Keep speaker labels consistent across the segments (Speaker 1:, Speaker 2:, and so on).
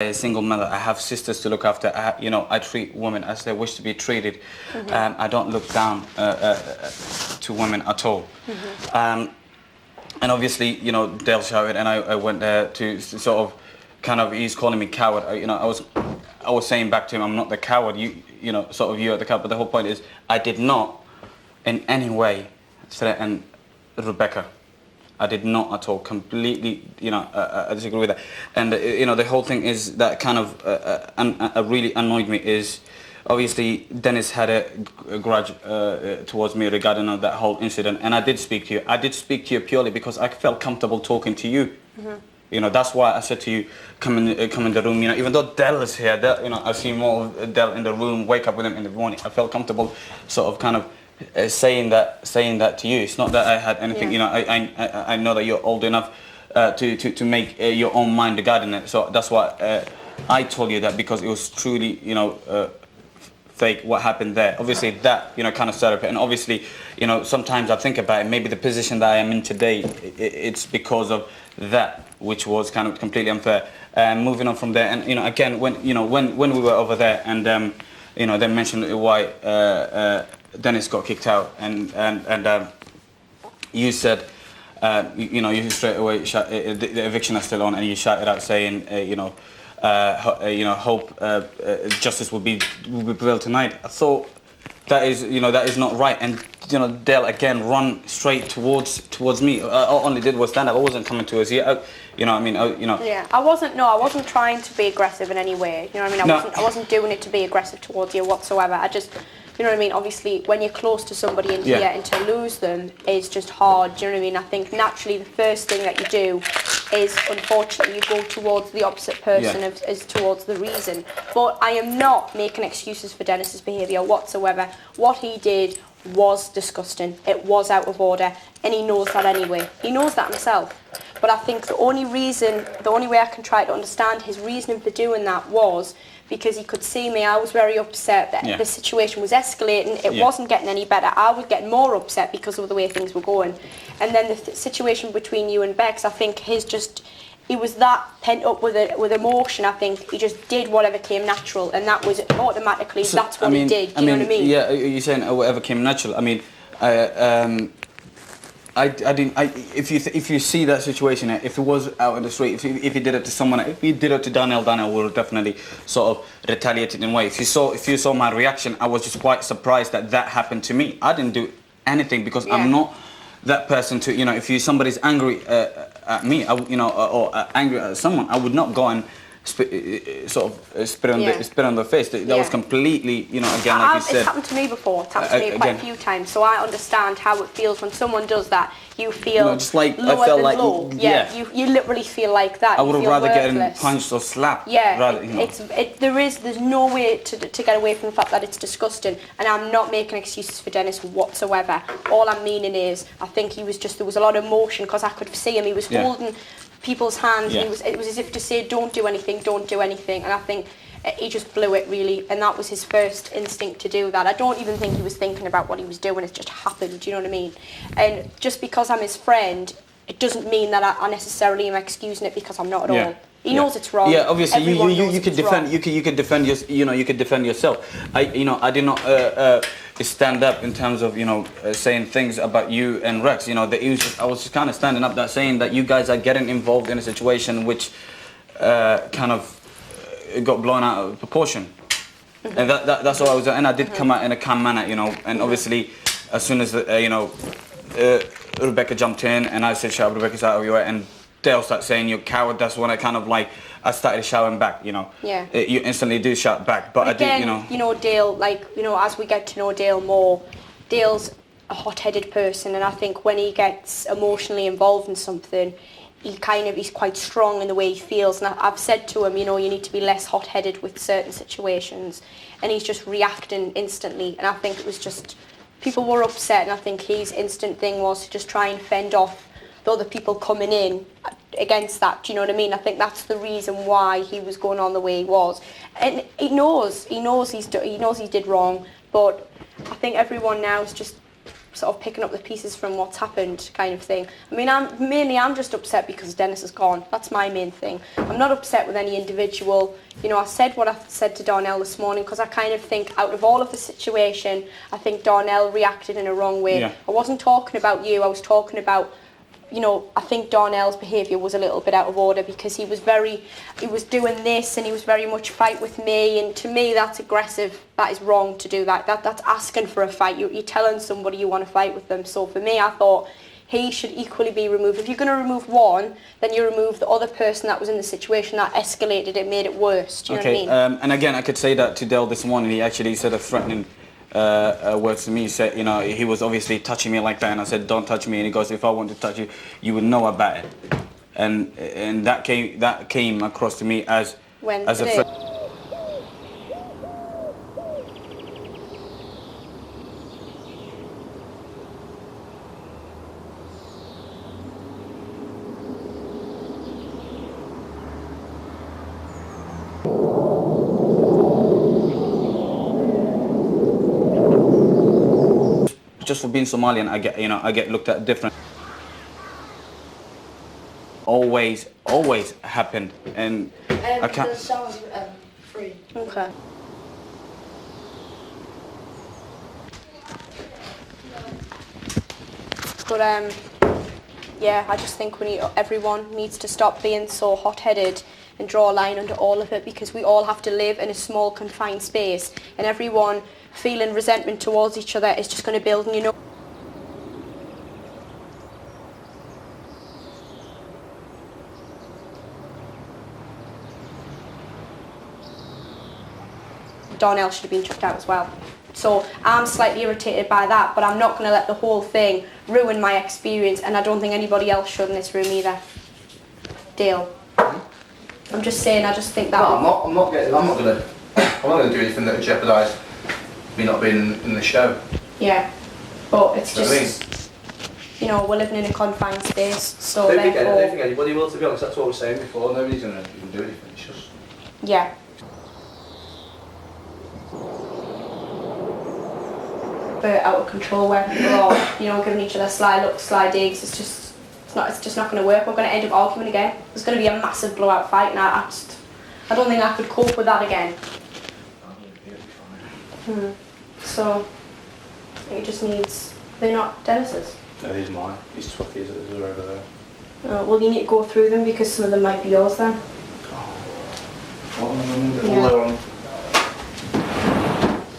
Speaker 1: a single mother. I have sisters to look after. I treat women as they wish to be treated. I don't look down to women at all. And obviously, Dale shouted, and I went there to sort of, he's calling me coward. I was saying back to him, I'm not the coward. Sort of, you're the coward. But the whole point is, I did not, in any way, threaten Rebecca. I did not at all. Completely, I disagree with that. And the whole thing is that kind of really annoyed me is, obviously Dennis had a grudge towards me regarding that whole incident, and I did speak to you. I did speak to you purely because I felt comfortable talking to you. That's why I said to you, come in the room. Even though Del is here, I see more of Del in the room. Wake up with him in the morning. I felt comfortable, sort of, kind of. Saying that to you. It's not that I had anything. I know that you're old enough to make your own mind regarding it. So that's why I told you that, because it was truly fake what happened there. Obviously that kind of set up it, and obviously sometimes I think about it. Maybe the position that I am in today, it's because of that, which was kind of completely unfair. Moving on from there, and again when we were over there, and they mentioned why. Dennis got kicked out, and you said, you straight away the eviction is still on, and you shouted out saying, hope justice will be prevailed tonight. I thought that is not right, and Dale again run straight towards me. All I only did was stand up. I wasn't coming towards you.
Speaker 2: Yeah, I wasn't trying to be aggressive in any way. I wasn't doing it to be aggressive towards you whatsoever. I just. Obviously, when you're close to somebody and to lose them is just hard. Do you know what I mean? I think naturally the first thing that you do is, unfortunately, you go towards the opposite person as towards the reason. But I am not making excuses for Dennis's behaviour whatsoever. What he did was disgusting. It was out of order, and he knows that anyway. He knows that himself. But I think the only way I can try to understand his reasoning for doing that was because he could see me. I was very upset that the situation was escalating. It wasn't getting any better. I was getting more upset because of the way things were going. And then the situation between you and Bex, I think he was that pent up with emotion. I think he just did whatever came natural, and that was automatically, that's what he did. Do you know what I mean?
Speaker 1: Yeah, you're saying whatever came natural. I mean, if you see that situation, if it was out in the street, if he did it to someone, if he did it to Daniel would definitely sort of retaliate in a way. If you saw my reaction, I was just quite surprised that happened to me. I didn't do anything because I'm not that person to, if somebody's angry at me, or angry at someone, I would not go and spit on their face. That was completely, again, like you said.
Speaker 2: It's happened to me before. It's happened to me quite a few times. So I understand how it feels when someone does that. You feel
Speaker 1: just like
Speaker 2: lower
Speaker 1: I felt
Speaker 2: than
Speaker 1: like
Speaker 2: low. You literally feel like that.
Speaker 1: I would have rather
Speaker 2: worthless.
Speaker 1: get punched or slapped.
Speaker 2: There's no way to get away from the fact that it's disgusting, and I'm not making excuses for Dennis whatsoever. All I'm meaning is, I think there was a lot of emotion because I could see him. He was holding people's hands. And it was as if to say, don't do anything, and I think he just blew it really, and that was his first instinct to do that. I don't even think he was thinking about what he was doing. It just happened. Do you know what I mean? And just because I'm his friend, it doesn't mean that I necessarily am excusing it, because I'm not at all. He knows it's wrong.
Speaker 1: Yeah, obviously you could defend yourself. I did not stand up in terms of saying things about you and Rex. I was just kind of standing up that saying that you guys are getting involved in a situation which kind of got blown out of proportion. And that's all I was doing. And I did come out in a calm manner, and obviously as soon as Rebecca jumped in and I said, "Shout, Rebecca's out of your way," and Dale started saying, "You're a coward," that's when I kind of I started shouting back, You instantly do shout back, but
Speaker 2: again,
Speaker 1: I did,
Speaker 2: Dale, as we get to know Dale more, Dale's a hot-headed person, and I think when he gets emotionally involved in something, he's quite strong in the way he feels, and I've said to him, you need to be less hot-headed with certain situations, and he's just reacting instantly, and I think it was just, people were upset, and I think his instant thing was to just try and fend off the other people coming in against that. Do you know what I mean? I think that's the reason why he was going on the way he was, and he knows he did wrong, but I think everyone now is just sort of picking up the pieces from what's happened kind of thing. I mean, I'm just upset because Dennis is gone. That's my main thing. I'm not upset with any individual. You know, I said what I said to Darnell this morning because I kind of think out of all of the situation, I think Darnell reacted in a wrong way.
Speaker 1: Yeah.
Speaker 2: I wasn't talking about you, I was talking about, you know, I think Darnell's behaviour was a little bit out of order because he was doing this and he was very much fight with me, and to me that's aggressive. That is wrong to do that. That's asking for a fight. You're telling somebody you want to fight with them. So for me, I thought he should equally be removed. If you're going to remove one, then you remove the other person that was in the situation that escalated it, made it worse. Do you know what I mean?
Speaker 1: And again, I could say that to Dell this morning. He actually said a threatening words to me. He said, you know, he was obviously touching me like that, and I said, don't touch me. And he goes, if I want to touch you, you would know about it. And that came across to me as a threat. Just for being Somalian, I get looked at different. Always happened, and I can't.
Speaker 3: The sound's free.
Speaker 2: Okay. But yeah, I just think everyone needs to stop being so hot-headed and draw a line under all of it, because we all have to live in a small confined space, and everyone feeling resentment towards each other is just going to build, and you know. Darnell should have been chucked out as well. So I'm slightly irritated by that, but I'm not going to let the whole thing ruin my experience, and I don't think anybody else should in this room either. Dale. I'm just saying, I just think that...
Speaker 4: No, I'm not going to do anything that would jeopardise me not being in the show.
Speaker 2: Yeah, but it's
Speaker 4: You know
Speaker 2: just...
Speaker 4: what I mean?
Speaker 2: You know, we're living in a confined space, so
Speaker 4: I don't think
Speaker 2: therefore...
Speaker 4: anybody will, to be honest. That's what I was saying before. Nobody's going to do anything. It's just...
Speaker 2: Yeah. But out of control, where people are, you know, giving each other sly looks, sly digs. It's just not going to work. We're going to end up arguing again. There's going to be a massive blowout fight, and I don't think I could cope with that again. So it just needs. They're not Dennis's.
Speaker 4: No, he's mine. He's 12 years over there.
Speaker 2: Well, you need to go through them because some of them might be yours then.
Speaker 4: Yeah.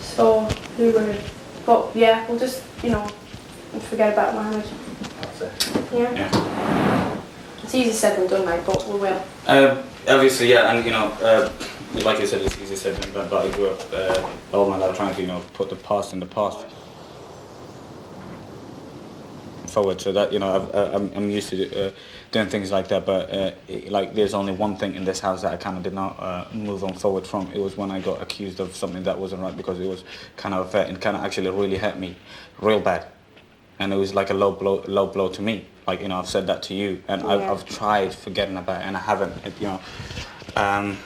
Speaker 2: So who would? But yeah, we'll just, you know, forget about Mohammed.
Speaker 4: That's it.
Speaker 2: Yeah. It's easier said than done, mate, but we will.
Speaker 1: Obviously, yeah, and you know, like you said, it's easier said than done. But I grew up all my life trying to, you know, put the past in the past forward, so that, you know, I'm used to doing things like that. But like, there's only one thing in this house that I kind of did not move on forward from. It was when I got accused of something that wasn't right, because it was kind of it kind of actually really hurt me real bad, and it was like a low blow to me. Like, you know, I've said that to you, and
Speaker 2: Yeah.
Speaker 1: I've tried forgetting about it, and I haven't. You know.
Speaker 2: I'm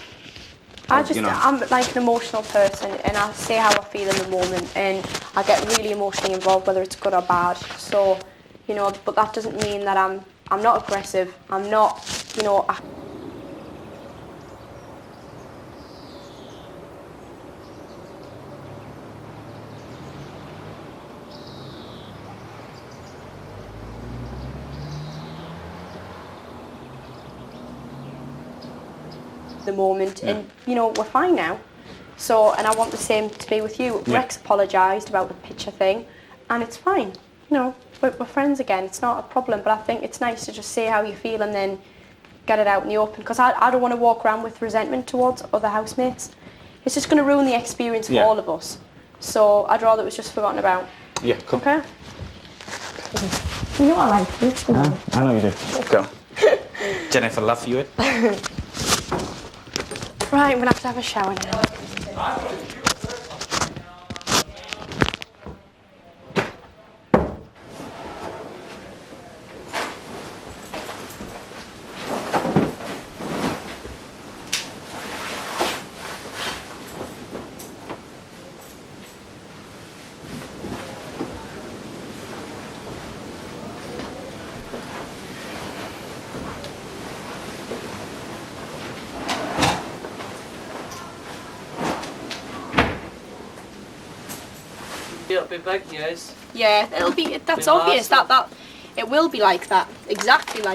Speaker 2: like an emotional person, and I say how I feel in the moment, and I get really emotionally involved, whether it's good or bad. So, you know, but that doesn't mean that I'm not aggressive. I'm not, you know. The moment, and you know, we're fine now. So, and I want the same to be with you.
Speaker 1: Yeah.
Speaker 2: Rex apologised about the picture thing, and it's fine. You know, we're friends again. It's not a problem. But I think it's nice to just say how you feel and then get it out in the open. Because I don't want to walk around with resentment towards other housemates. It's just going to ruin the experience for all of us. So I'd rather it was just forgotten about.
Speaker 1: Yeah, cool.
Speaker 2: Okay.
Speaker 3: You know I like this.
Speaker 1: I know you do. Go. Jennifer, love you.
Speaker 2: Right, I'm going to have a shower now.
Speaker 5: it'll be big news.
Speaker 2: Yeah, it'll be. That's obvious. That it will be like that. Exactly like.